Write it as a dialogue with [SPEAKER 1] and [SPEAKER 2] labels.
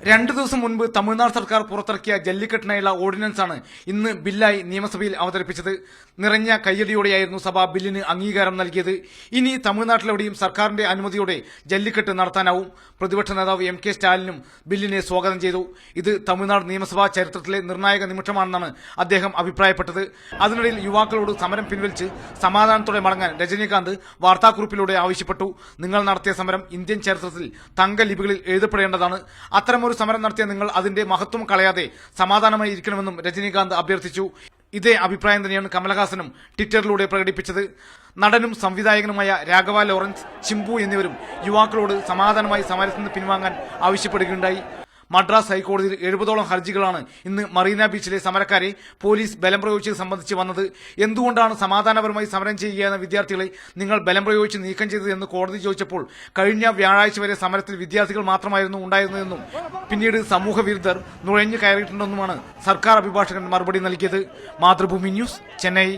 [SPEAKER 1] 2 ദിവസം മുൻപ് തമിഴ്നാട് സർക്കാർ പുറത്തിറക്കിയ ജല്ലിക്കെട്ടിനായുള്ള ഓർഡിനൻസാണ് ഇന്ന് ബില്ലായി നിയമസഭയിൽ അവതരിപ്പിച്ചത്. നിറഞ്ഞ കയ്യടിയോടെയായിരുന്നു സഭ ബില്ലിന് അംഗീകാരം നൽകിയത്. ഇനി തമിഴ്നാട്ടിലെവിടെയും സർക്കാരിന്റെ അനുമതിയോടെ ജല്ലിക്കെട്ട് നടത്താനാവും. പ്രതിപക്ഷ നേതാവ് എം കെ സ്റ്റാലിനും ബില്ലിനെ സ്വാഗതം ചെയ്തു. ഇത് തമിഴ്നാട് നിയമസഭാ ചരിത്രത്തിലെ നിർണായക നിമിഷമാണെന്നാണ് അദ്ദേഹം അഭിപ്രായപ്പെട്ടത്. അതിനിടയിൽ യുവാക്കളോട് സമരം പിൻവലിച്ച് സമാധാനത്തോടെ മടങ്ങാൻ രജനീകാന്ത് വാർത്താക്കുറിപ്പിലൂടെ ആവശ്യപ്പെട്ടു. നിങ്ങൾ നടത്തിയ സമരം ഇന്ത്യൻ ചരിത്രത്തിൽ തങ്കലിപികളിൽ എഴുതപ്പെടേണ്ടതാണ്. അത്തരമൊരു സമരം നടത്തിയ നിങ്ങൾ അതിന്റെ മഹത്വം കളയാതെ സമാധാനമായി ഇരിക്കണമെന്നും രജനീകാന്ത് അഭ്യർത്ഥിച്ചു. ഇതേ അഭിപ്രായം തന്നെയാണ് കമലഹാസനും ട്വിറ്ററിലൂടെ പ്രകടിപ്പിച്ചത്. നടനും സംവിധായകനുമായ രാഘവ ലോറൻസ്, ചിമ്പു എന്നിവരും യുവാക്കളോട് സമാധാനമായി സമരത്തിൽ നിന്ന് പിൻവാങ്ങാൻ ആവശ്യപ്പെടുകയുണ്ടായി. മദ്രാസ് ഹൈക്കോടതിയിൽ 70ഓളം ഹർജികളാണ് ഇന്ന് മറീന ബീച്ചിലെ സമരക്കാരെ പോലീസ് ബലം പ്രയോഗിച്ചത് സംബന്ധിച്ച് വന്നത്. എന്തുകൊണ്ടാണ് സമാധാനപരമായി സമരം ചെയ്യുകയെന്ന വിദ്യാർത്ഥികളെ നിങ്ങൾ ബലം പ്രയോഗിച്ച് നീക്കം ചെയ്തതെന്ന് കോടതി ചോദിച്ചപ്പോൾ കഴിഞ്ഞ വ്യാഴാഴ്ച വരെ സമരത്തിൽ വിദ്യാർത്ഥികൾ മാത്രമായിരുന്നു ഉണ്ടായിരുന്നതെന്നും പിന്നീട് സമൂഹ വിരുദ്ധർ നുഴഞ്ഞു കയറിയിട്ടുണ്ടെന്നുമാണ് സർക്കാർ അഭിഭാഷകൻ മറുപടി നൽകിയത്. മാതൃഭൂമി ന്യൂസ്, ചെന്നൈ.